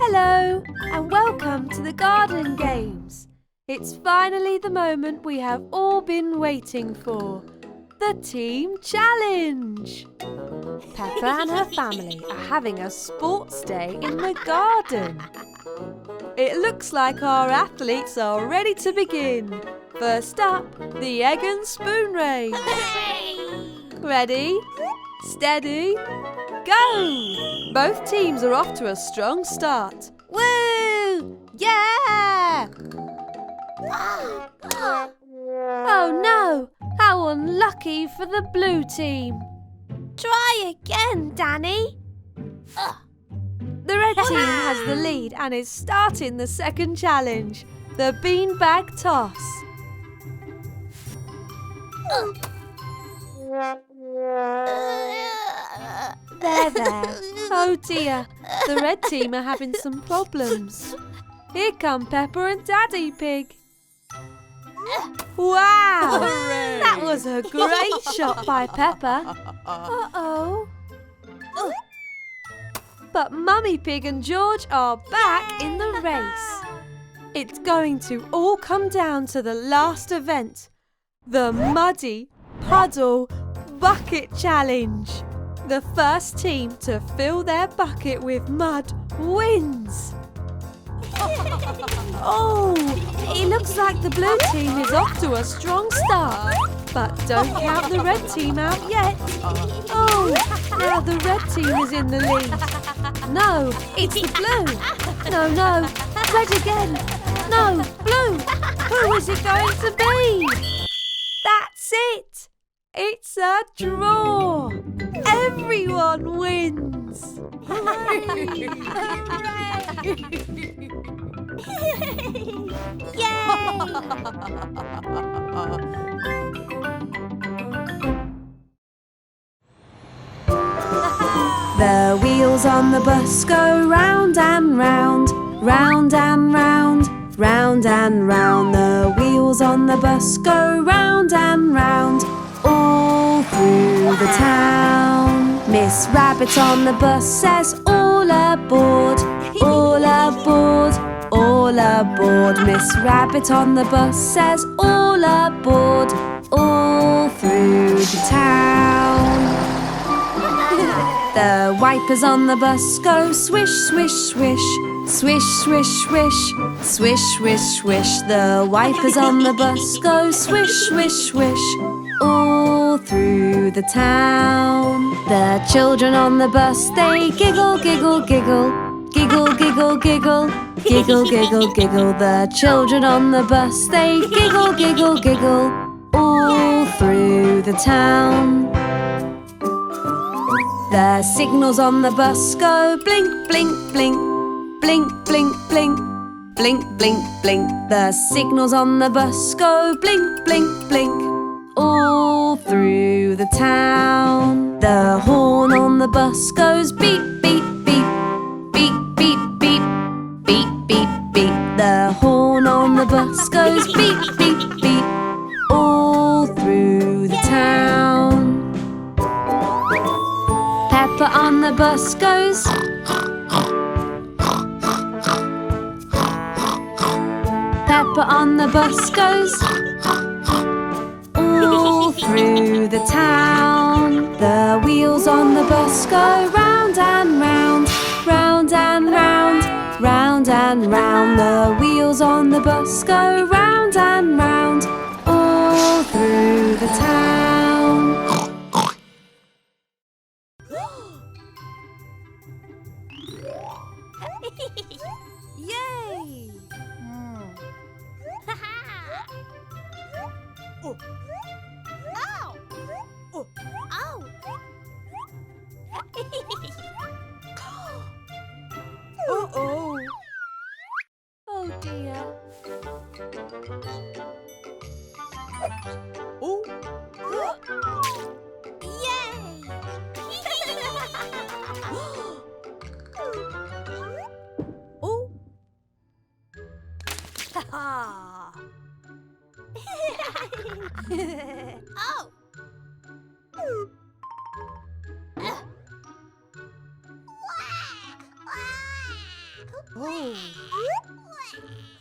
Hello, and welcome to the garden games. It's finally the moment we have all been waiting for. The team challenge. Peppa and her family are having a sports day in the garden. It looks like our athletes are ready to begin. First up, the egg and spoon race. Ready, steady, go! Both teams are off to a strong start. Woo! Yeah! Oh no! How unlucky for the blue team. Try again, Danny. The red team has the lead and is starting the second challenge, the beanbag toss. There. Oh dear, the red team are having some problems. Here come Peppa and Daddy Pig. Wow! Hooray! That was a great shot by Peppa. Uh-oh. But Mummy Pig and George are back in the race. It's going to all come down to the last event, the Muddy Puddle Bucket Challenge. The first team to fill their bucket with mud wins. Oh, it looks like the blue team is off to a strong start. But don't count the red team out yet. Oh, now the red team is in the lead. No, it's the blue. No, red again. No, blue. Who is it going to be? That's it. It's a draw. Everyone wins. The wheels on the bus go round and round, round and round, round and round. The wheels on the bus go round and round, all through the town. Miss Rabbit on the bus says, all aboard, all aboard, all aboard. Miss Rabbit on the bus says, all aboard, all through the town. The wipers on the bus go swish, swish, swish, swish, swish, swish, swish, swish, swish. The wipers on the bus go swish, swish, swish, all through the town. The children on the bus, they giggle, giggle, giggle, giggle, giggle, giggle, giggle, giggle, giggle. The children on the bus, they giggle, giggle, giggle, all through the town. The signals on the bus go blink, blink, blink, blink, blink, blink, blink, blink, blink. The signals on the bus go blink, blink, blink, all through the town. The horn on the bus goes beep, beep, beep, beep, beep, beep, beep, beep, beep. The horn on the bus goes beep, beep, beep, all through the town. Peppa on the bus goes. Peppa on the bus goes all through the town. The wheels on the bus go round and round, round and round, round and round. The wheels on the bus go round and round, all through the town. Yay! Oh. Ow! Oh. Ow! Uh-oh. Oh dear. Oh. Yay! Oh. Ha-ha! Oh. Oh.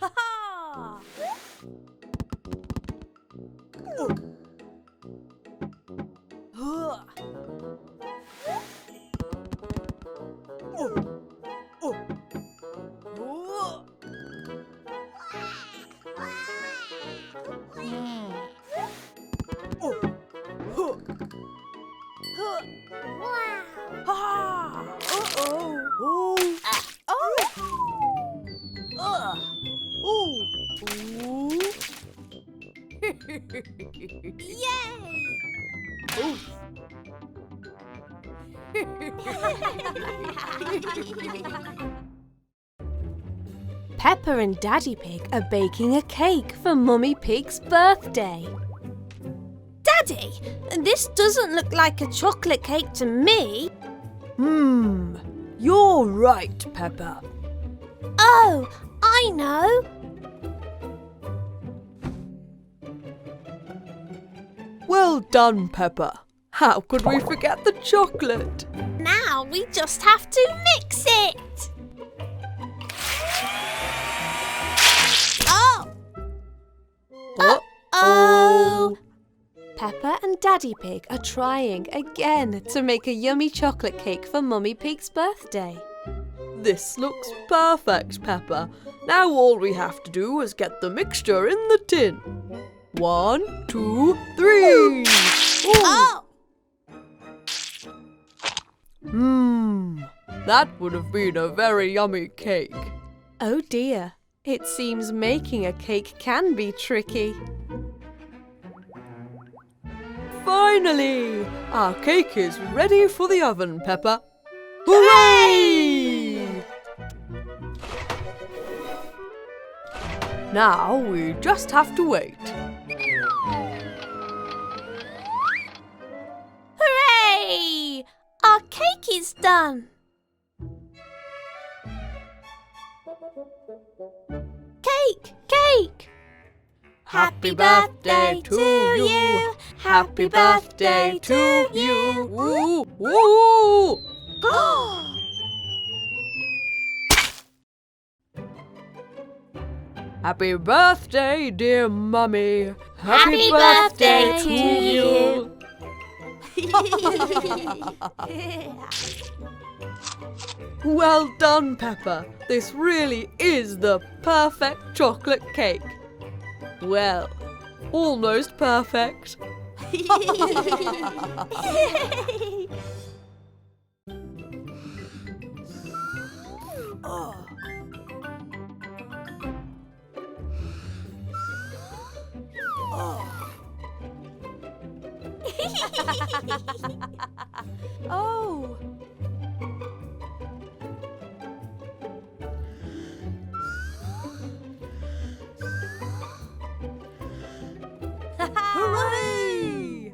Ha-ha! Huh. Peppa and Daddy Pig are baking a cake for Mummy Pig's birthday. Daddy, this doesn't look like a chocolate cake to me. You're right, Peppa. Oh, I know. Well done, Peppa. How could we forget the chocolate? Now we just have to mix it. Oh! Uh-oh. Peppa and Daddy Pig are trying again to make a yummy chocolate cake for Mummy Pig's birthday. This looks perfect, Peppa. Now all we have to do is get the mixture in the tin. 1, 2, 3. Oh! That would have been a very yummy cake. Oh dear, it seems making a cake can be tricky. Finally! Our cake is ready for the oven, Peppa. Hooray! Now we just have to wait. Hooray! Our cake is done. Cake, cake. Happy birthday to you. Happy birthday to you. Woo, woo. Happy birthday, dear Mummy. Happy birthday to you. Well done, Peppa. This really is the perfect chocolate cake. Well, almost perfect. Oh. Hooray!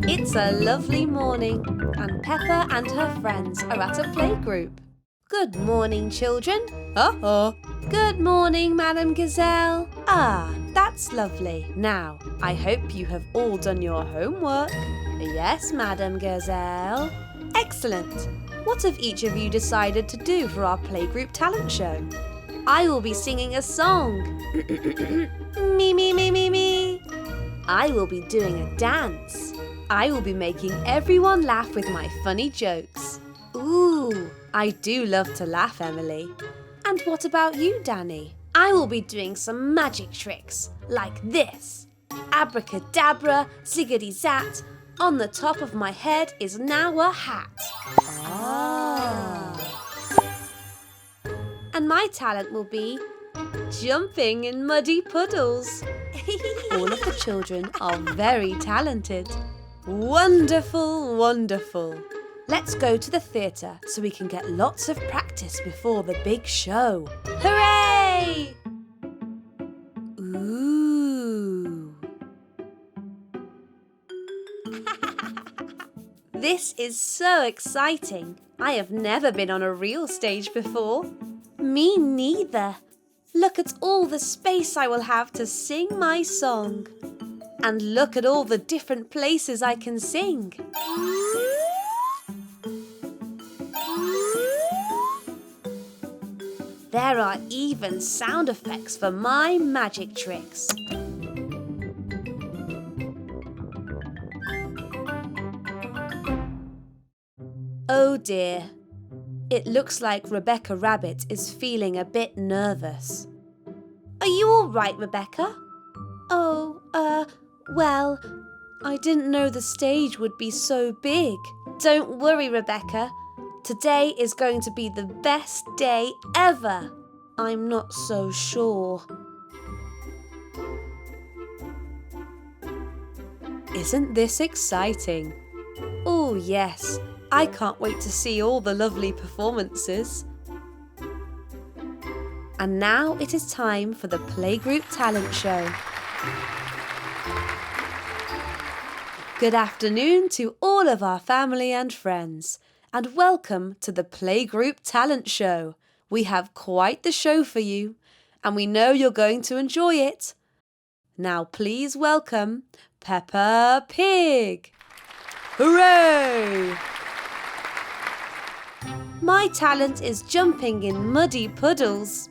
It's a lovely morning, and Peppa and her friends are at a playgroup. Good morning, children. Good morning, Madam Gazelle. Ah, that's lovely. Now, I hope you have all done your homework. Yes, Madam Gazelle. Excellent. What have each of you decided to do for our playgroup talent show? I will be singing a song. Me, me, me, me, me. I will be doing a dance. I will be making everyone laugh with my funny jokes. Ooh, I do love to laugh, Emily. And what about you, Danny? I will be doing some magic tricks, like this. Abracadabra, ziggity-zat. On the top of my head is now a hat. Ah. And my talent will be jumping in muddy puddles. All of the children are very talented. Wonderful, wonderful. Let's go to the theatre so we can get lots of practice before the big show. Hooray! Ooh. This is so exciting. I have never been on a real stage before. Me neither. Look at all the space I will have to sing my song. And look at all the different places I can sing. There are even sound effects for my magic tricks. Oh dear. It looks like Rebecca Rabbit is feeling a bit nervous. Are you all right, Rebecca? Oh, well, I didn't know the stage would be so big. Don't worry, Rebecca. Today is going to be the best day ever. I'm not so sure. Isn't this exciting? Oh, yes. I can't wait to see all the lovely performances. And now it is time for the Playgroup Talent Show. Good afternoon to all of our family and friends, and welcome to the Playgroup Talent Show. We have quite the show for you, and we know you're going to enjoy it. Now please welcome Peppa Pig. Hooray! My talent is jumping in muddy puddles.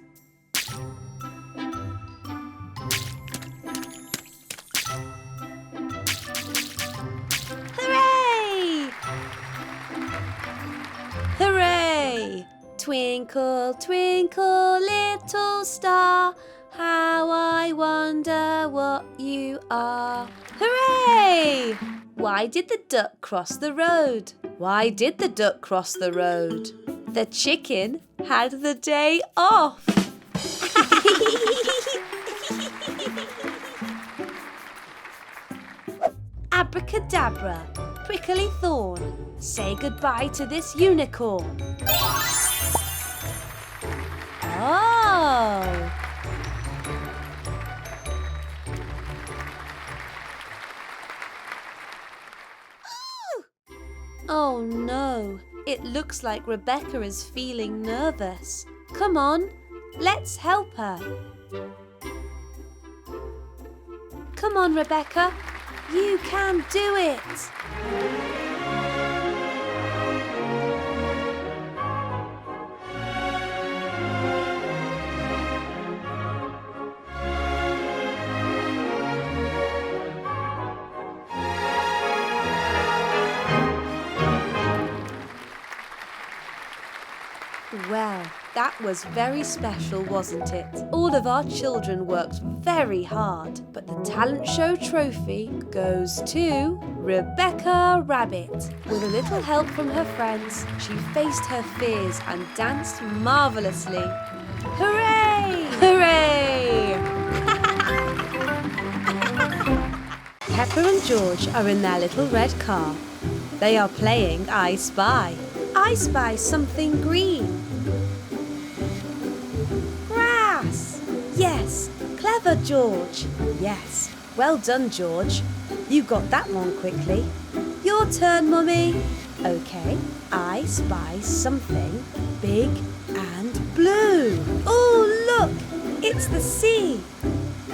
Hooray! Hooray! Twinkle, twinkle, little star, how I wonder what you are. Hooray! Why did the duck cross the road? Why did the duck cross the road? The chicken had the day off. Abracadabra, prickly thorn, say goodbye to this unicorn. Oh! Oh no, it looks like Rebecca is feeling nervous. Come on, let's help her. Come on, Rebecca, you can do it. Well, that was very special, wasn't it? All of our children worked very hard, but the talent show trophy goes to Rebecca Rabbit. With a little help from her friends, she faced her fears and danced marvelously. Hooray! Hooray! Peppa and George are in their little red car. They are playing I Spy. I spy something green. Grass! Yes, clever clever, George. Yes, well done, George. You got that one quickly. Your turn, Mummy. Okay, I spy something big and blue. Oh, look, it's the sea.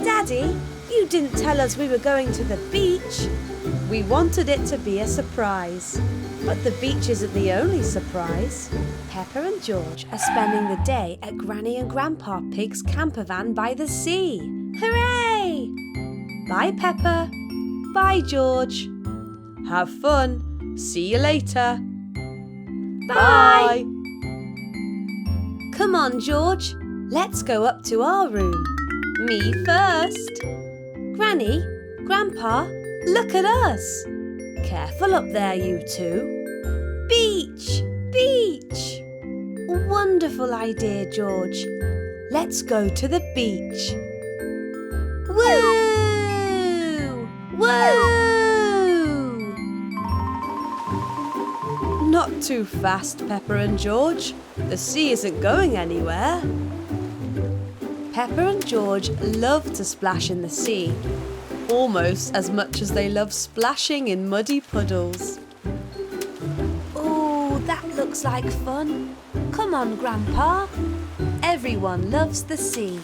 Daddy, you didn't tell us we were going to the beach. We wanted it to be a surprise. But the beach isn't the only surprise. Peppa and George are spending the day at Granny and Grandpa Pig's camper van by the sea. Hooray! Bye, Peppa. Bye, George. Have fun. See you later. Bye. Come on, George. Let's go up to our room. Me first. Granny, Grandpa, look at us. Careful up there, you two. Beach! Beach! Wonderful idea, George. Let's go to the beach. Woo! Woo! Not too fast, Peppa and George. The sea isn't going anywhere. Peppa and George love to splash in the sea, almost as much as they love splashing in muddy puddles. Oh, that looks like fun. Come on, Grandpa. Everyone loves the sea.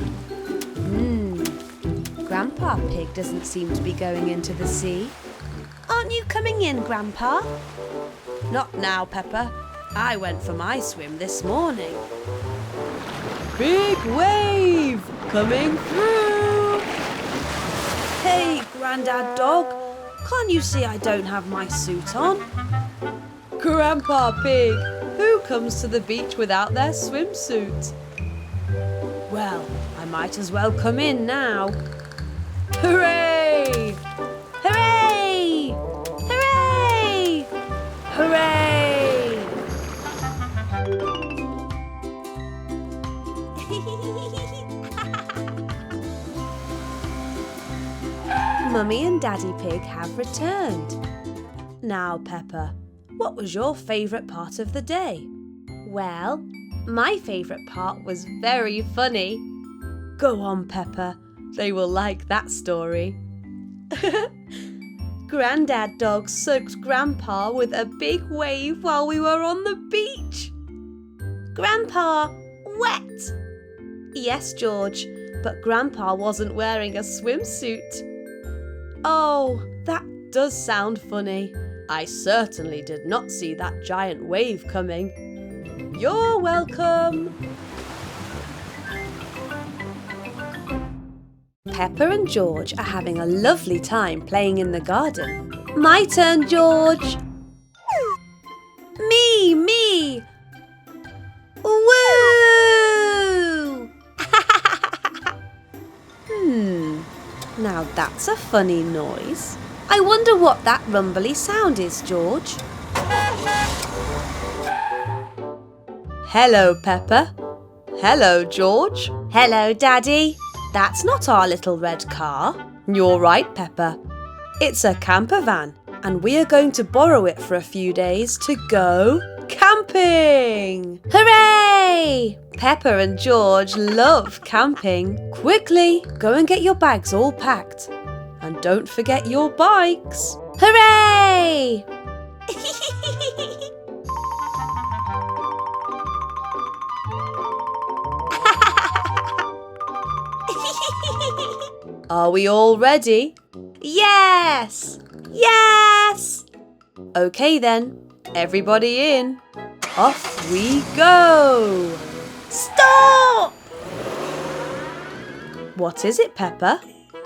Grandpa Pig doesn't seem to be going into the sea. Aren't you coming in, Grandpa? Not now, Peppa. I went for my swim this morning. Big wave coming through. Hey, Grandad Dog, can't you see I don't have my suit on? Grandpa Pig, who comes to the beach without their swimsuit? Well, I might as well come in now. Hooray! Hooray! Hooray! Hooray! Mummy and Daddy Pig have returned. Now, Peppa, what was your favourite part of the day? Well, my favourite part was very funny. Go on, Peppa. They will like that story. Grandad Dog soaked Grandpa with a big wave while we were on the beach. Grandpa, wet! Yes, George, but Grandpa wasn't wearing a swimsuit. Oh, that does sound funny. I certainly did not see that giant wave coming. You're welcome. Peppa and George are having a lovely time playing in the garden. My turn, George. Me. Woo! Now that's a funny noise. I wonder what that rumbly sound is, George. Hello, Peppa. Hello, George. Hello, Daddy. That's not our little red car. You're right, Peppa. It's a camper van, and we are going to borrow it for a few days to go camping. Hooray! Peppa and George love camping. Quickly, go and get your bags all packed. And don't forget your bikes. Hooray! Are we all ready? Yes! Yes! Okay then, everybody in. Off we go! Stop! What is it, Peppa?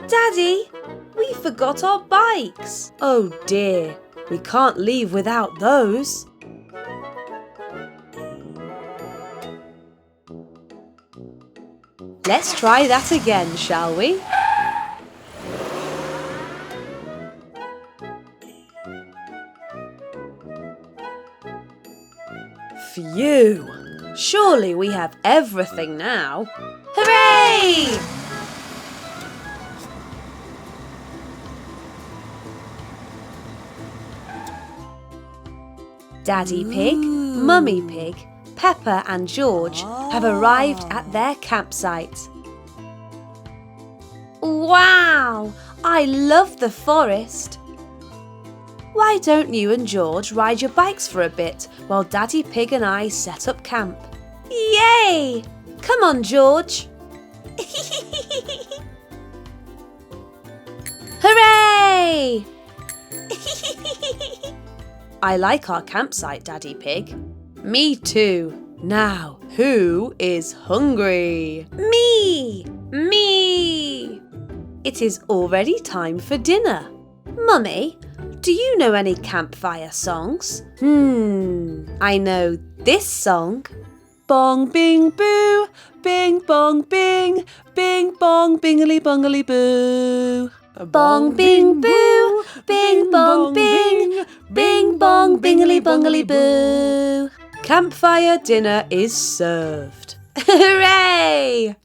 Daddy, we forgot our bikes. Oh dear, we can't leave without those. Let's try that again, shall we? Phew! Surely we have everything now. Hooray! Daddy Pig, Mummy Pig, Peppa and George have arrived at their campsite. Wow! I love the forest. Why don't you and George ride your bikes for a bit while Daddy Pig and I set up camp? Yay! Come on, George. Hooray! I like our campsite, Daddy Pig. Me too. Now, who is hungry? Me! Me! It is already time for dinner. Mummy, do you know any campfire songs? I know this song. Bong bing boo, bing bong bing, bing bong bingly bungly boo. Bong bing boo, bing bong bing, bing bong bingly bungly boo. Campfire dinner is served. Hooray!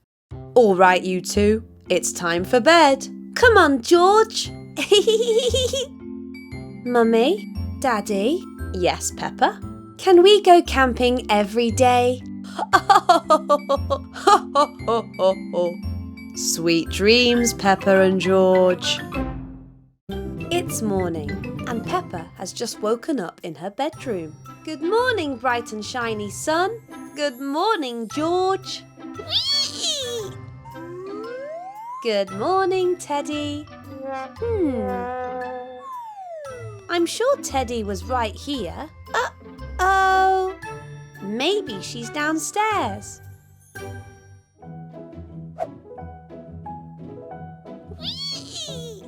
All right, you two, it's time for bed. Come on, George. Mummy, Daddy. Yes, Peppa. Can we go camping every day? Sweet dreams, Peppa and George. It's morning, and Peppa has just woken up in her bedroom. Good morning, bright and shiny sun. Good morning, George. Whee! Good morning, Teddy. I'm sure Teddy was right here. Uh-oh. Maybe she's downstairs. Whee!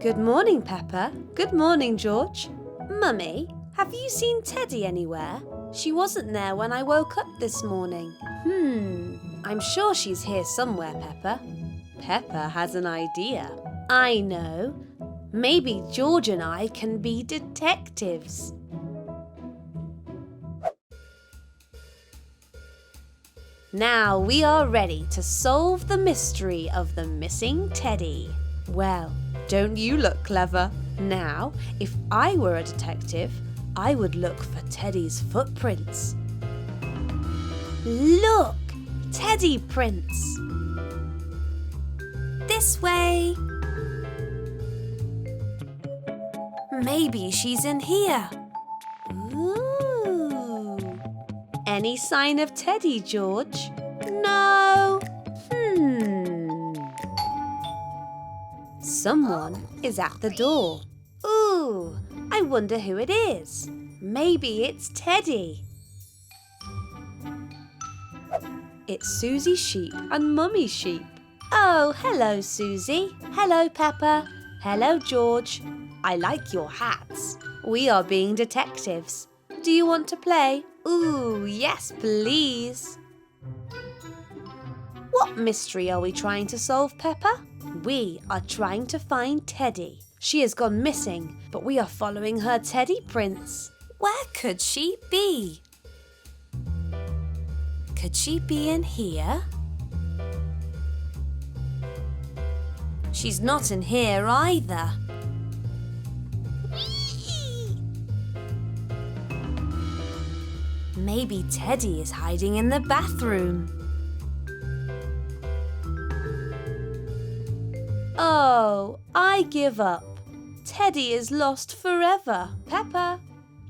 Good morning, Peppa. Good morning, George. Mummy, have you seen Teddy anywhere? She wasn't there when I woke up this morning. I'm sure she's here somewhere, Peppa. Peppa has an idea. I know. Maybe George and I can be detectives. Now we are ready to solve the mystery of the missing Teddy. Well, don't you look clever? Now, if I were a detective, I would look for Teddy's footprints. Look! Teddy prints! This way! Maybe she's in here. Ooh! Any sign of Teddy, George? No! Someone is at the door. Ooh! I wonder who it is. Maybe it's Teddy. It's Susie Sheep and Mummy Sheep. Oh, hello, Susie. Hello, Peppa. Hello, George. I like your hats. We are being detectives. Do you want to play? Ooh, yes, please. What mystery are we trying to solve, Peppa? We are trying to find Teddy. She has gone missing, but we are following her Teddy prints. Where could she be? Could she be in here? She's not in here either. Whee! Maybe Teddy is hiding in the bathroom. Oh, I give up. Teddy is lost forever. Peppa,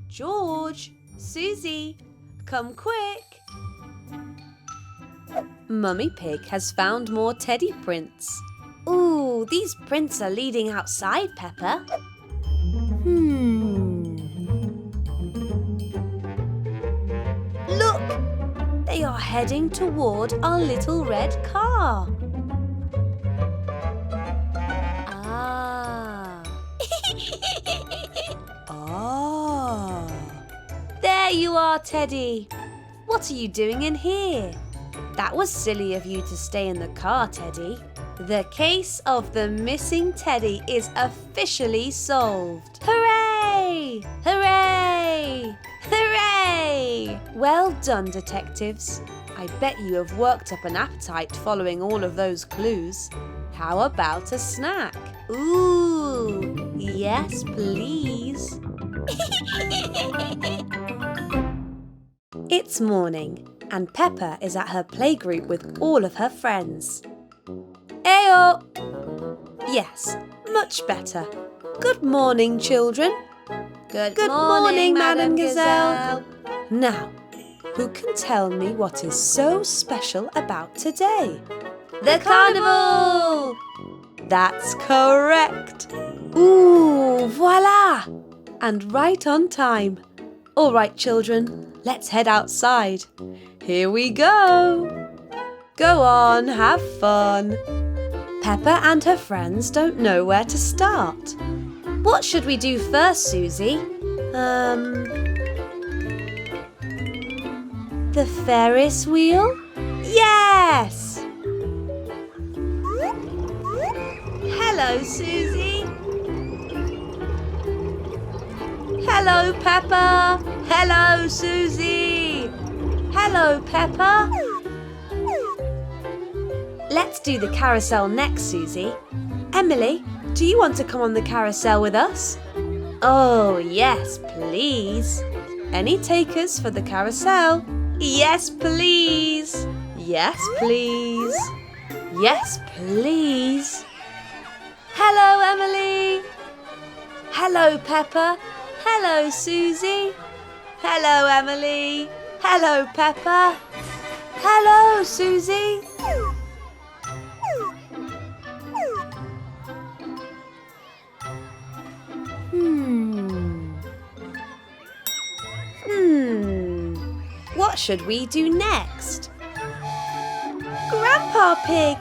George, Susie, come quick. Mummy Pig has found more Teddy prints. Ooh, these prints are leading outside, Peppa. Look! They are heading toward our little red car. There you are, Teddy. What are you doing in here? That was silly of you to stay in the car, Teddy. The case of the missing Teddy is officially solved. Hooray! Hooray! Hooray! Well done, detectives. I bet you have worked up an appetite following all of those clues. How about a snack? Ooh, yes, please. It's morning, and Peppa is at her playgroup with all of her friends. Ayo! Yes, much better. Good morning, children. Good morning, Madam Gazelle. Now, who can tell me what is so special about today? The carnival! That's correct. Ooh, voila! And right on time. All right, children, let's head outside. Here we go. Go on, have fun. Peppa and her friends don't know where to start. What should we do first, Susie? The Ferris wheel? Yes! Hello, Susie. Hello, Peppa. Hello, Susie. Hello, Peppa. Let's do the carousel next, Susie. Emily, do you want to come on the carousel with us? Oh, yes, please. Any takers for the carousel? Yes, please. Yes, please. Yes, please. Hello, Emily. Hello, Peppa. Hello, Susie. Hello, Emily. Hello, Peppa. Hello, Susie. What should we do next? Grandpa Pig!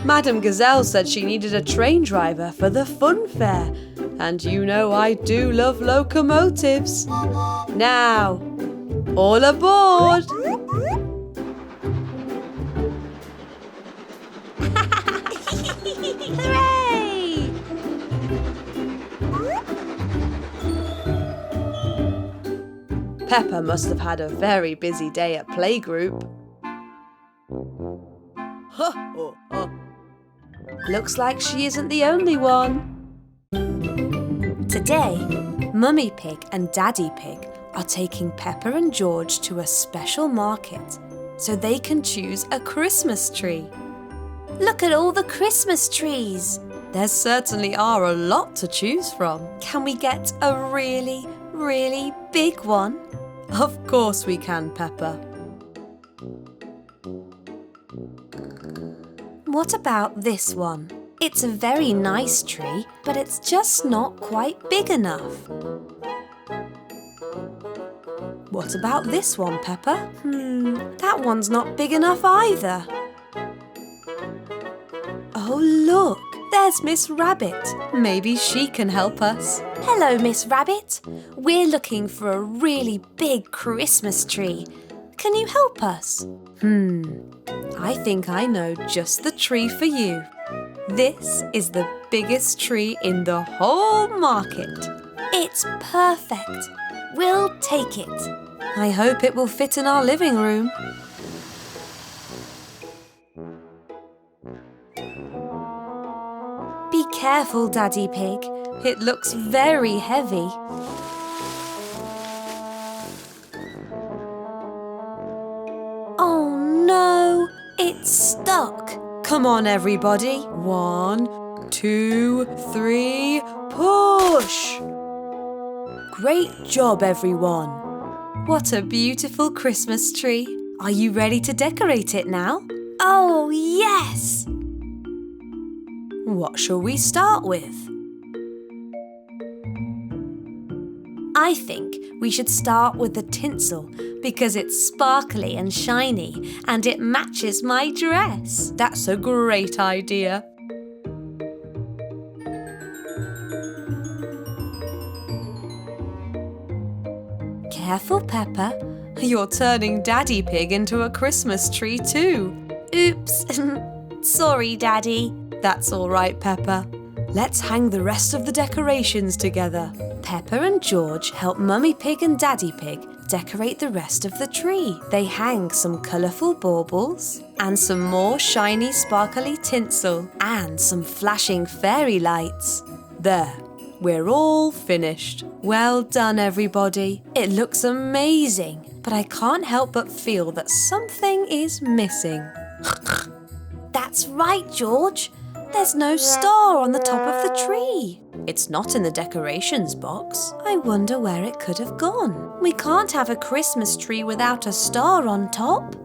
Madam Gazelle said she needed a train driver for the fun fair. And you know I do love locomotives. Now, all aboard! Hooray! Peppa must have had a very busy day at playgroup. Looks like she isn't the only one. Today, Mummy Pig and Daddy Pig are taking Peppa and George to a special market so they can choose a Christmas tree. Look at all the Christmas trees. There certainly are a lot to choose from. Can we get a really, really big one? Of course we can, Peppa. What about this one? It's a very nice tree, but it's just not quite big enough. What about this one, Peppa? That one's not big enough either. Oh, look, there's Miss Rabbit. Maybe she can help us. Hello, Miss Rabbit. We're looking for a really big Christmas tree. Can you help us? I think I know just the tree for you. This is the biggest tree in the whole market. It's perfect. We'll take it. I hope it will fit in our living room. Be careful, Daddy Pig. It looks very heavy. Oh no, it's stuck. Come on, everybody. 1, 2, 3, push! Great job, everyone. What a beautiful Christmas tree. Are you ready to decorate it now? Oh, yes! What shall we start with? I think we should start with the tinsel because it's sparkly and shiny and it matches my dress. That's a great idea. Careful, Peppa. You're turning Daddy Pig into a Christmas tree too. Oops. Sorry, Daddy. That's all right, Peppa. Let's hang the rest of the decorations together. Peppa and George help Mummy Pig and Daddy Pig decorate the rest of the tree. They hang some colourful baubles and some more shiny sparkly tinsel and some flashing fairy lights. There, we're all finished. Well done, everybody. It looks amazing, but I can't help but feel that something is missing. That That's right, George. There's no star on the top of the tree. It's not in the decorations box. I wonder where it could have gone. We can't have a Christmas tree without a star on top.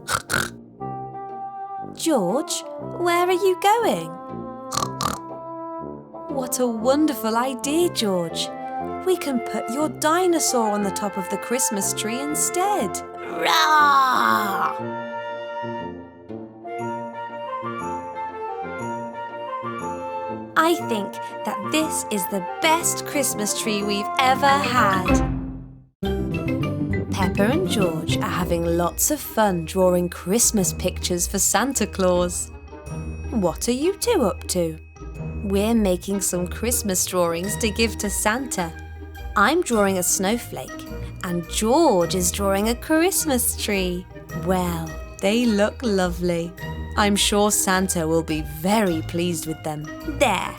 George, where are you going? What a wonderful idea, George. We can put your dinosaur on the top of the Christmas tree instead. Rah! I think that this is the best Christmas tree we've ever had. Peppa and George are having lots of fun drawing Christmas pictures for Santa Claus. What are you two up to? We're making some Christmas drawings to give to Santa. I'm drawing a snowflake and George is drawing a Christmas tree. Well, they look lovely. I'm sure Santa will be very pleased with them. There,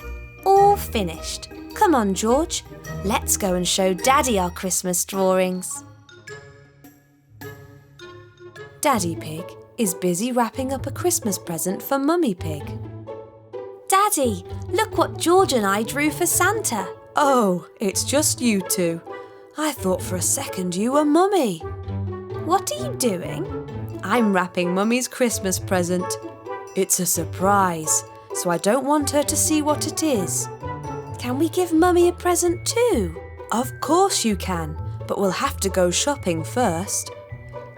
all finished. Come on, George. Let's go and show Daddy our Christmas drawings. Daddy Pig is busy wrapping up a Christmas present for Mummy Pig. Daddy, look what George and I drew for Santa. Oh, it's just you two. I thought for a second you were Mummy. What are you doing? I'm wrapping Mummy's Christmas present. It's a surprise, so I don't want her to see what it is. Can we give Mummy a present too? Of course you can, but we'll have to go shopping first.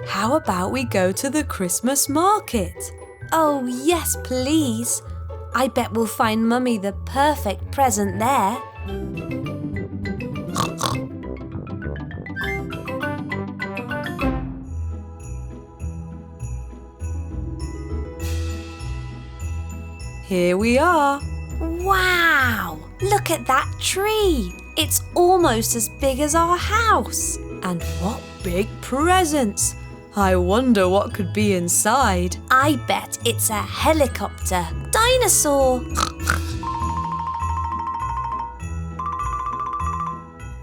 How about we go to the Christmas market? Oh, yes, please. I bet we'll find Mummy the perfect present there. Here we are. Wow! Look at that tree. It's almost as big as our house. And what big presents! I wonder what could be inside. I bet it's a helicopter. Dinosaur!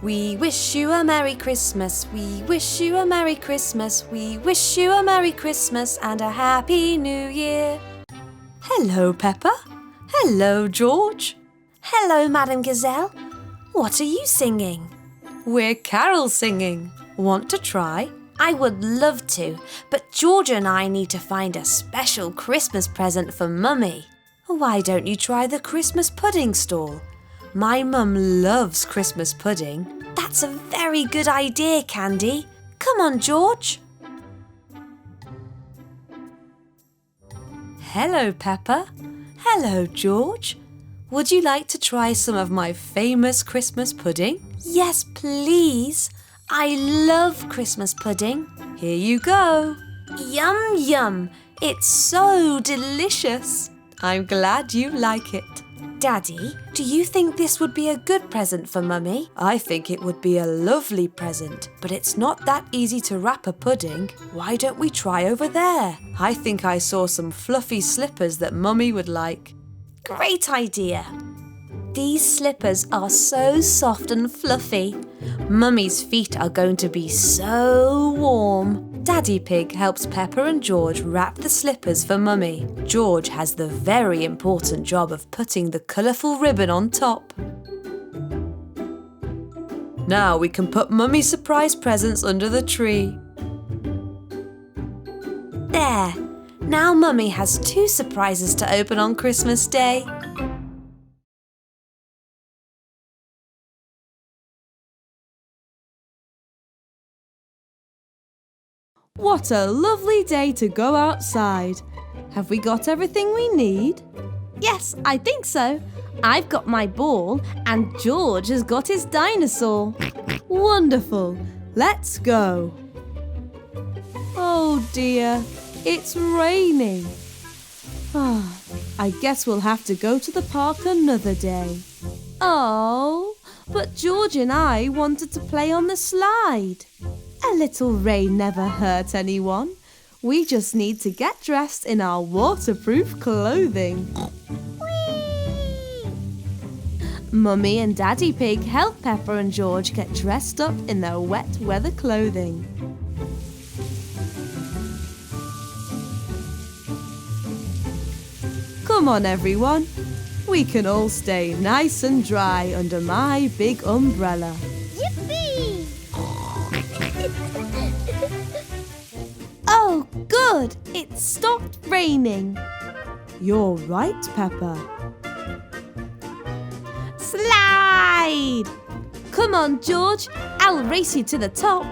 We wish you a Merry Christmas. We wish you a Merry Christmas. We wish you a Merry Christmas and a Happy New Year. Hello, Peppa. Hello, George. Hello, Madam Gazelle. What are you singing? We're carol singing. Want to try? I would love to, but George and I need to find a special Christmas present for Mummy. Why don't you try the Christmas pudding stall? My mum loves Christmas pudding. That's a very good idea, Candy. Come on, George. Hello, Peppa. Hello, George. Would you like to try some of my famous Christmas pudding? Yes, please. I love Christmas pudding. Here you go. Yum, yum. It's so delicious. I'm glad you like it. Daddy, do you think this would be a good present for Mummy? I think it would be a lovely present, but it's not that easy to wrap a pudding. Why don't we try over there? I think I saw some fluffy slippers that Mummy would like. Great idea. These slippers are so soft and fluffy. Mummy's feet are going to be so warm. Daddy Pig helps Peppa and George wrap the slippers for Mummy. George has the very important job of putting the colourful ribbon on top. Now we can put Mummy's surprise presents under the tree. There. Now Mummy has 2 surprises to open on Christmas Day. What a lovely day to go outside. Have we got everything we need? Yes, I think so. I've got my ball and George has got his dinosaur. Wonderful. Let's go. Oh dear, it's raining. I guess we'll have to go to the park another day. Oh, but George and I wanted to play on the slide. A little rain never hurt anyone. We just need to get dressed in our waterproof clothing. Mummy and Daddy Pig help Peppa and George get dressed up in their wet weather clothing. Come on, everyone. We can all stay nice and dry under my big umbrella. Yippee! Oh, good! It stopped raining. You're right, Peppa. Slide! Come on, George. I'll race you to the top.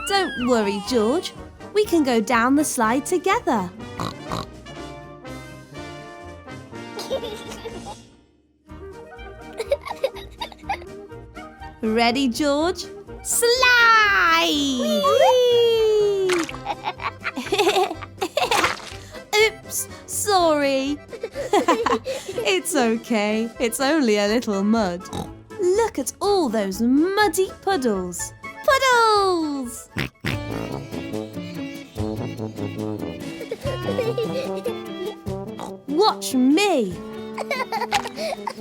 Don't worry, George. We can go down the slide together. Ready, George? Slide! Whee! Oops, sorry. It's okay. It's only a little mud. Look at all those muddy puddles. Puddles! Watch me.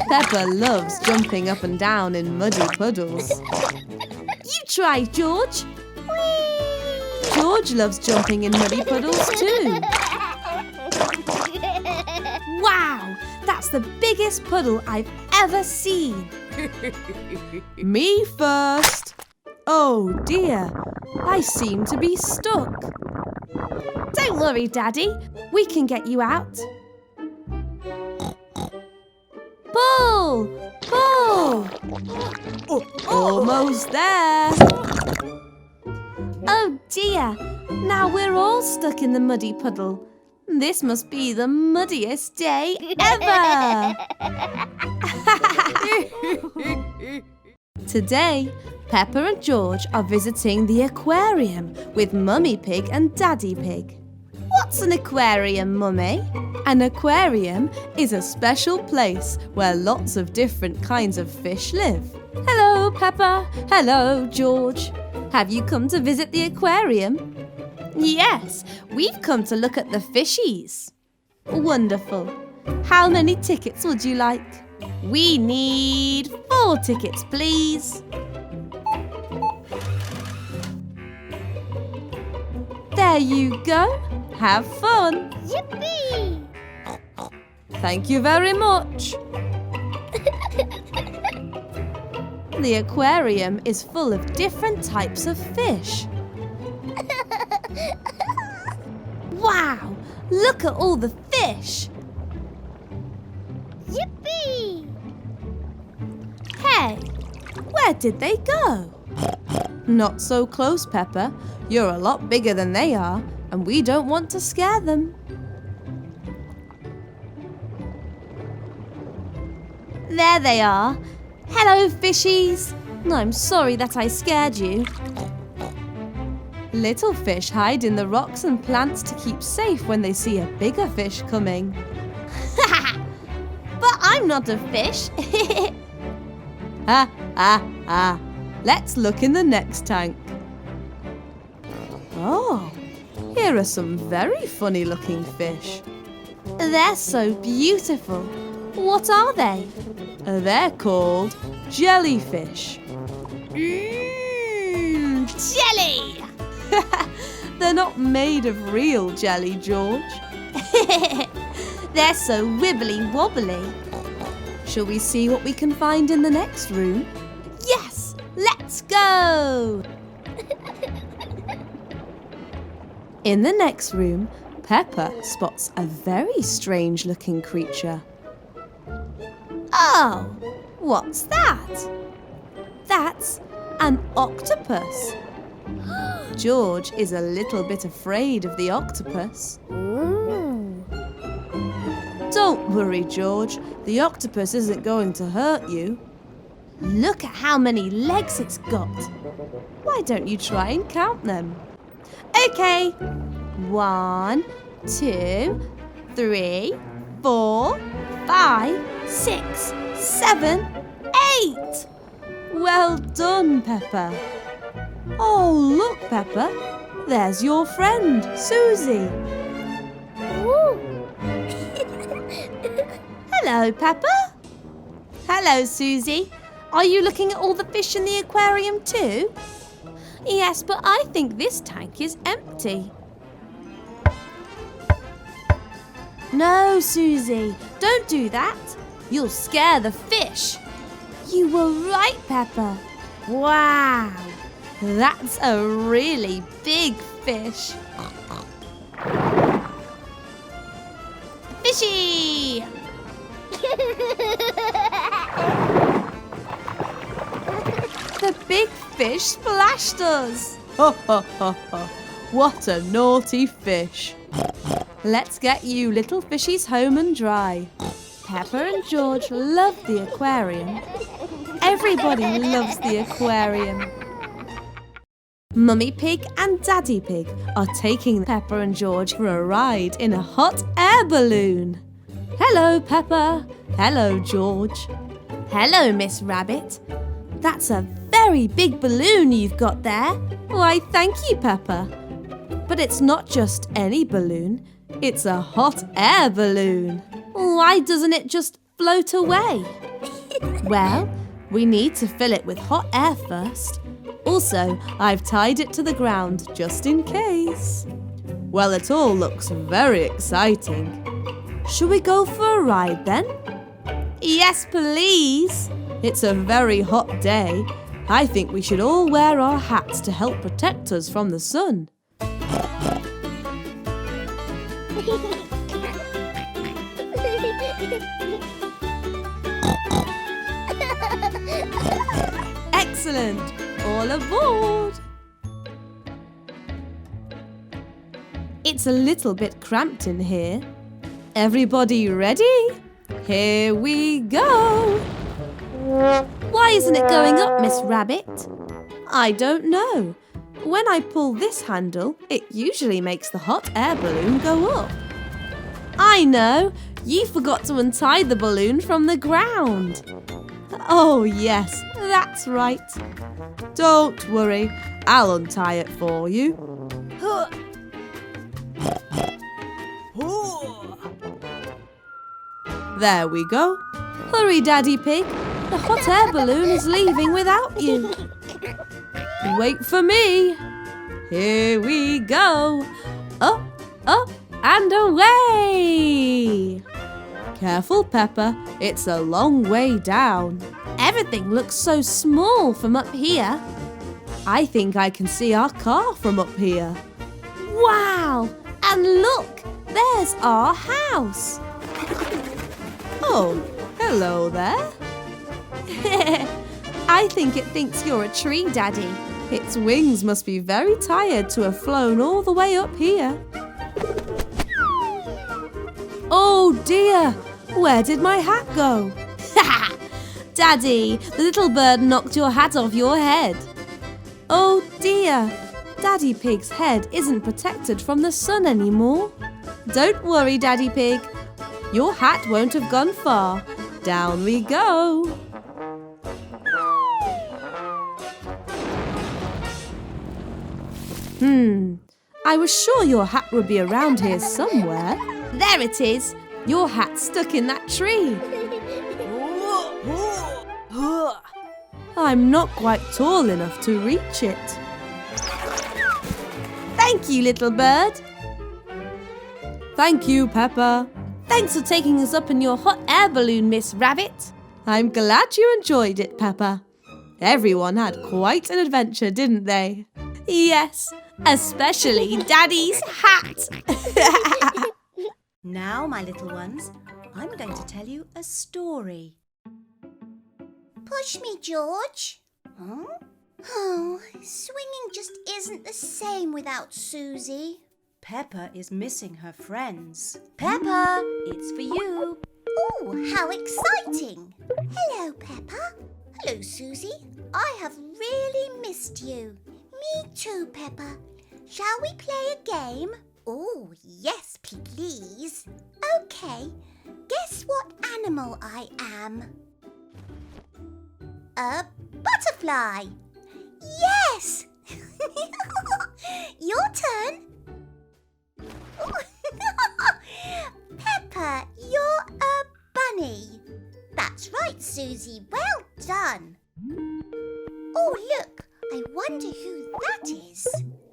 Peppa loves jumping up and down in muddy puddles. You try, George. George loves jumping in muddy puddles too. Wow, that's the biggest puddle I've ever seen. Me first. Oh dear, I seem to be stuck. Don't worry, Daddy. We can get you out. Pull! Pull! Almost there. Oh dear, now we're all stuck in the muddy puddle. This must be the muddiest day ever. Today, Peppa and George are visiting the aquarium with Mummy Pig and Daddy Pig. What's an aquarium, Mummy? An aquarium is a special place where lots of different kinds of fish live. Hello, Peppa. Hello, George. Have you come to visit the aquarium? Yes, we've come to look at the fishies. Wonderful. How many tickets would you like? We need 4 tickets, please. There you go. Have fun. Yippee! Thank you very much. The aquarium is full of different types of fish. Wow! Look at all the fish. Yippee! Hey, where did they go? Not so close, Peppa. You're a lot bigger than they are, and we don't want to scare them. There they are. Hello, fishies. I'm sorry that I scared you. Little fish hide in the rocks and plants to keep safe when they see a bigger fish coming. But I'm not a fish. Ha, ha, ha. Let's look in the next tank. Oh, here are some very funny looking fish. They're so beautiful. What are they? They're called jellyfish. Jelly! They're not made of real jelly, George. They're so wibbly wobbly. Shall we see what we can find in the next room? Yes, let's go! In the next room, Peppa spots a very strange looking creature. Oh, what's that? That's an octopus. George is a little bit afraid of the octopus. Ooh. Don't worry, George. The octopus isn't going to hurt you. Look at how many legs it's got. Why don't you try and count them? Okay. 1, 2, 3, 4, 5, 6, 7, 8. Well done, Peppa. Oh, look, Peppa. There's your friend, Susie. Ooh. Hello, Peppa. Hello, Susie. Are you looking at all the fish in the aquarium too? Yes, but I think this tank is empty. No, Susie, don't do that. You'll scare the fish. You were right, Peppa. Wow, that's a really big fish. Fishy! The big fish splashed us. Ha ha ha ha. What a naughty fish. Let's get you little fishies home and dry. Peppa and George love the aquarium. Everybody loves the aquarium. Mummy Pig and Daddy Pig are taking Peppa and George for a ride in a hot air balloon. Hello, Peppa. Hello, George. Hello, Miss Rabbit. That's a very big balloon you've got there. Why, thank you, Peppa. But it's not just any balloon. It's a hot air balloon. Why doesn't it just float away? Well, we need to fill it with hot air first. Also, I've tied it to the ground just in case. Well, it all looks very exciting. Shall we go for a ride then? Yes, please. It's a very hot day. I think we should all wear our hats to help protect us from the sun. Excellent! All aboard! It's a little bit cramped in here. Everybody ready? Here we go! Why isn't it going up, Miss Rabbit? I don't know. When I pull this handle, it usually makes the hot air balloon go up. I know! You forgot to untie the balloon from the ground. Oh yes, that's right. Don't worry, I'll untie it for you. There we go. Hurry, Daddy Pig. The hot air balloon is leaving without you. Wait for me. Here we go. Up, up, and away. Careful, Peppa. It's a long way down. Everything looks so small from up here. I think I can see our car from up here. Wow! And look, there's our house. Oh, hello there. I think it thinks you're a tree, Daddy. Its wings must be very tired to have flown all the way up here. Oh dear, where did my hat go? Daddy, the little bird knocked your hat off your head. Oh dear, Daddy Pig's head isn't protected from the sun anymore. Don't worry, Daddy Pig. Your hat won't have gone far. Down we go. I was sure your hat would be around here somewhere. There it is. Your hat's stuck in that tree. I'm not quite tall enough to reach it. Thank you, little bird. Thank you, Peppa. Thanks for taking us up in your hot air balloon, Miss Rabbit. I'm glad you enjoyed it, Peppa. Everyone had quite an adventure, didn't they? Yes, especially Daddy's hat. Now, my little ones, I'm going to tell you a story. Push me, George. Huh? Oh, swinging just isn't the same without Susie. Peppa is missing her friends. Peppa, it's for you. Oh, how exciting. Hello, Peppa. Hello, Susie. I have really missed you. Me too, Peppa. Shall we play a game? Oh, yes, please. Okay, guess what animal I am? A butterfly. Yes! Your turn. Peppa, you're a bunny. That's That's right, Susie. Well done. Oh, look. I wonder who that is.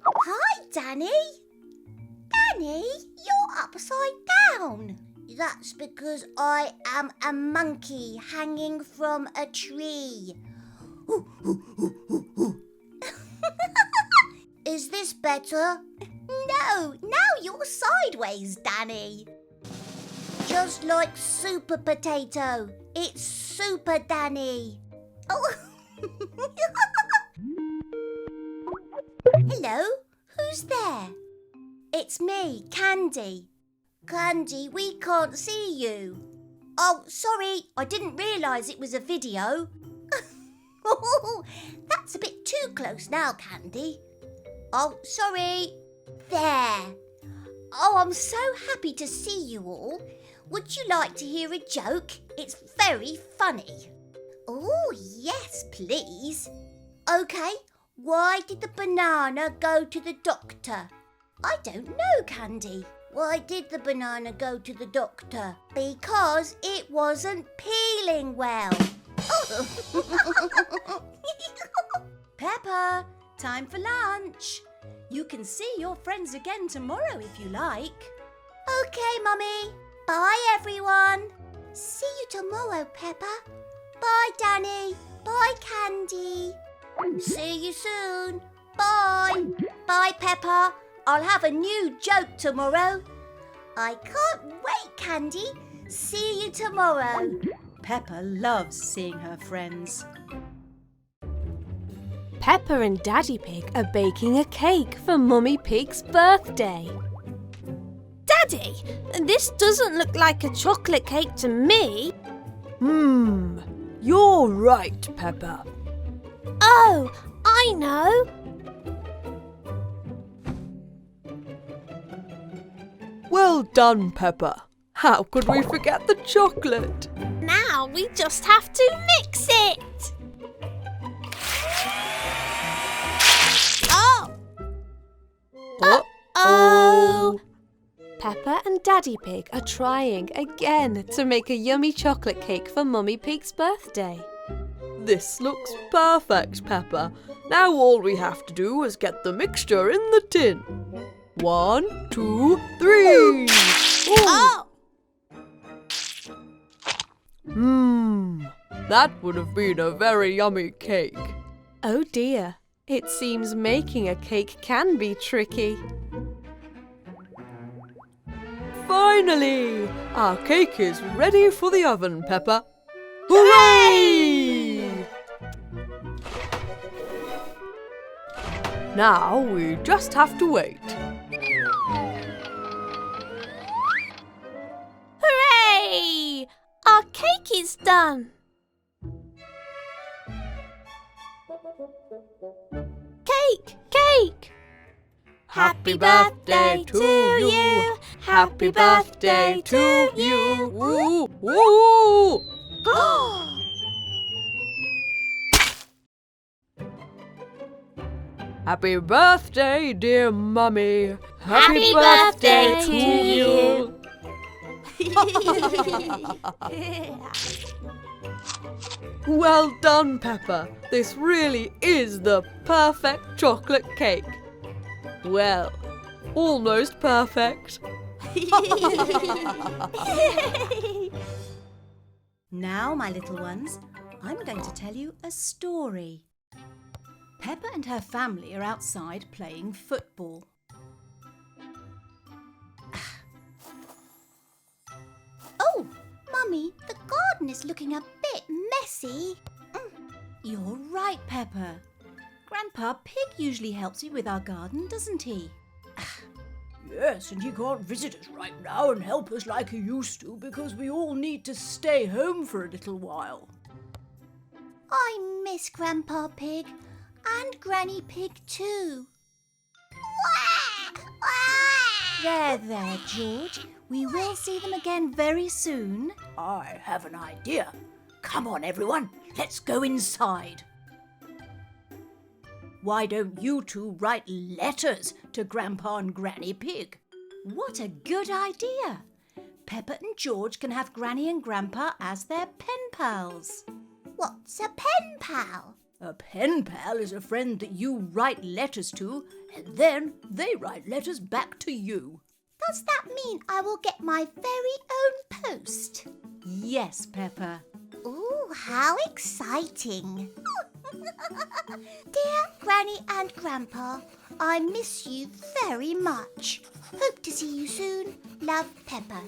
Hi, Danny. Danny, you're upside down. That's because I am a monkey hanging from a tree. Is this better? No, now you're sideways, Danny. Just like Super Potato. It's Super Danny. Oh. Hello, who's there? It's me, Candy. Candy, we can't see you. Oh, sorry, I didn't realise it was a video. Oh, that's a bit too close now, Candy. Oh, sorry. There. Oh, I'm so happy to see you all. Would you like to hear a joke? It's very funny. Oh, yes, please. OK, why did the banana go to the doctor? I don't know, Candy. Why did the banana go to the doctor? Because it wasn't peeling well. Peppa, time for lunch. You can see your friends again tomorrow if you like. OK, Mummy. Bye, everyone. See you tomorrow, Peppa. Bye, Danny. Bye, Candy. See you soon. Bye. Bye, Peppa. I'll have a new joke tomorrow. I can't wait, Candy. See you tomorrow. Peppa loves seeing her friends. Peppa and Daddy Pig are baking a cake for Mummy Pig's birthday. Daddy, this doesn't look like a chocolate cake to me. You're right, Peppa. Oh, I know. Well done, Peppa. How could we forget the chocolate? Now we just have to mix it. Oh! Uh-oh. Peppa and Daddy Pig are trying again to make a yummy chocolate cake for Mummy Pig's birthday. This looks perfect, Peppa. Now all we have to do is get the mixture in the tin. 1, 2, 3. Oh! That would have been a very yummy cake. Oh dear, it seems making a cake can be tricky. Finally! Our cake is ready for the oven, Peppa. Hooray! Now we just have to wait. Hooray! Our cake is done. Cake, cake! Happy birthday to you. Happy birthday to you. Woo, woo. Happy birthday, dear Mummy. Happy birthday to you. Well done, Peppa. This really is the perfect chocolate cake. Well, almost perfect. Now, my little ones, I'm going to tell you a story. Peppa and her family are outside playing football. Oh, Mummy, the garden is looking a bit messy. You're right, Peppa. Grandpa Pig usually helps me with our garden, doesn't he? Yes, and he can't visit us right now and help us like he used to because we all need to stay home for a little while. I miss Grandpa Pig and Granny Pig too. There, George. We will see them again very soon. I have an idea. Come on, everyone, let's go inside. Why don't you two write letters to Grandpa and Granny Pig? What a good idea! Peppa and George can have Granny and Grandpa as their pen pals. What's a pen pal? A pen pal is a friend that you write letters to, and then they write letters back to you. Does that mean I will get my very own post? Yes, Peppa. Ooh, how exciting! Dear Granny and Grandpa, I miss you very much. Hope to see you soon. Love, Peppa.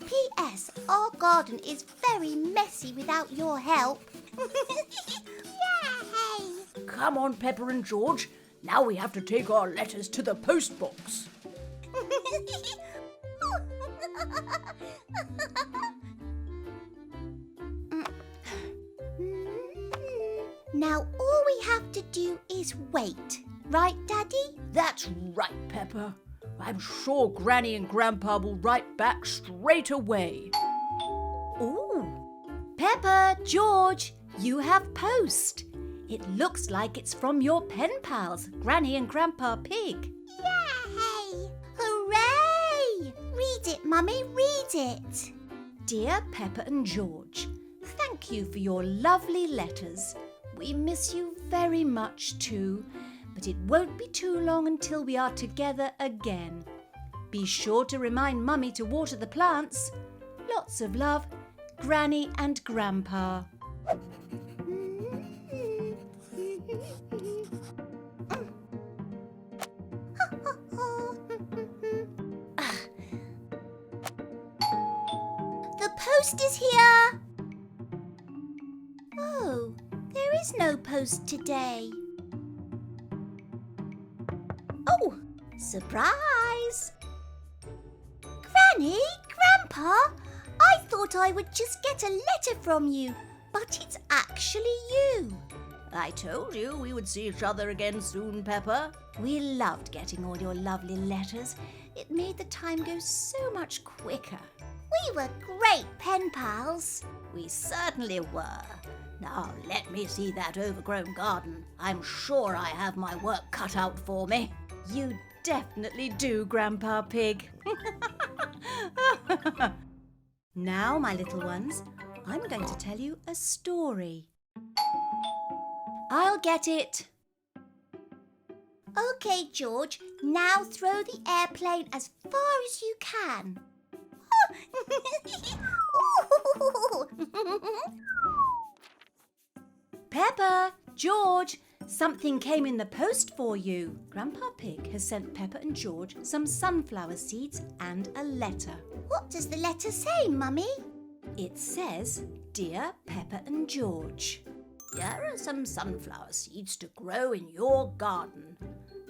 P.S. Our garden is very messy without your help. Yay! Come on, Peppa and George. Now we have to take our letters to the post box. Now all we have to do is wait. Right, Daddy? That's right, Peppa. I'm sure Granny and Grandpa will write back straight away. Ooh! Peppa, George, you have post. It looks like it's from your pen pals, Granny and Grandpa Pig. Yay! Hooray! Read it, Mummy, read it. Dear Peppa and George, thank you for your lovely letters. We miss you very much too, but it won't be too long until we are together again. Be sure to remind Mummy to water the plants. Lots of love, Granny and Grandpa. The post is here. Oh, there is no post today. Oh, surprise! Granny, Grandpa, I thought I would just get a letter from you, but it's actually you. I told you we would see each other again soon, Peppa. We loved getting all your lovely letters. It made the time go so much quicker. We were great pen pals. We certainly were. Now let me see that overgrown garden. I'm sure I have my work cut out for me. You definitely do, Grandpa Pig. Now, my little ones, I'm going to tell you a story. I'll get it. Okay, George, now throw the airplane as far as you can. Peppa, George, something came in the post for you. Grandpa Pig has sent Peppa and George some sunflower seeds and a letter. What does the letter say, Mummy? It says, Dear Peppa and George. Here are some sunflower seeds to grow in your garden.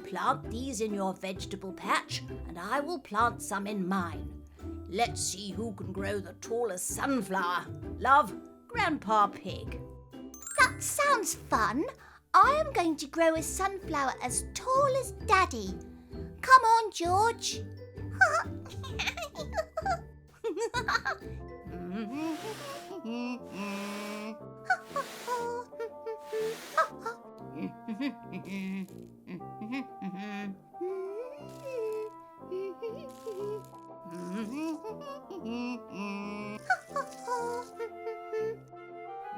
Plant these in your vegetable patch and I will plant some in mine. Let's see who can grow the tallest sunflower. Love, Grandpa Pig. That sounds fun. I am going to grow a sunflower as tall as Daddy. Come on, George.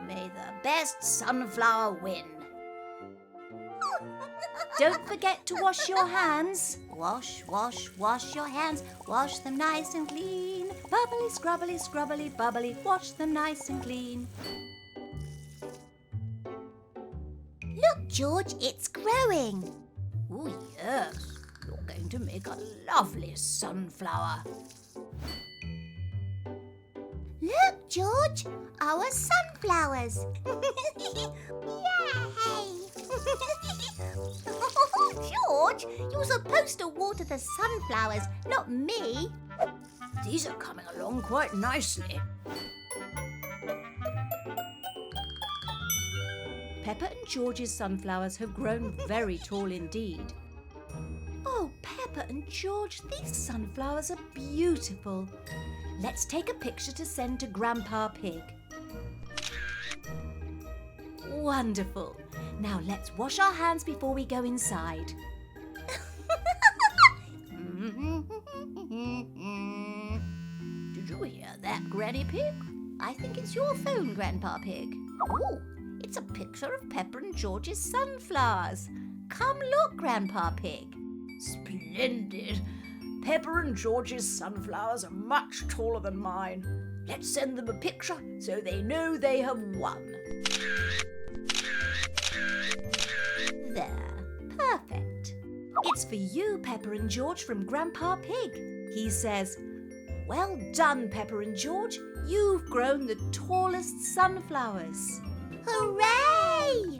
May the best sunflower win. Don't forget to wash your hands. Wash, wash, wash your hands. Wash them nice and clean. Bubbly, scrubbly, scrubbly, bubbly. Wash them nice and clean. Look, George, it's growing. Oh, yes. You're going to make a lovely sunflower. Look, George, our sunflowers. Yay! George, you're supposed to water the sunflowers, not me. These are coming along quite nicely. Peppa and George's sunflowers have grown very tall indeed. Oh, Peppa and George, these sunflowers are beautiful. Let's take a picture to send to Grandpa Pig. Wonderful. Now let's wash our hands before we go inside. Did you Granny Pig? I think it's your phone, Grandpa Pig. Oh, it's a picture of Peppa and George's sunflowers. Come look, Grandpa Pig. Splendid. Peppa and George's sunflowers are much taller than mine. Let's send them a picture so they know they have won. There. Perfect. It's for you, Peppa and George, from Grandpa Pig. He says, "Well done, Peppa and George. You've grown the tallest sunflowers." Hooray!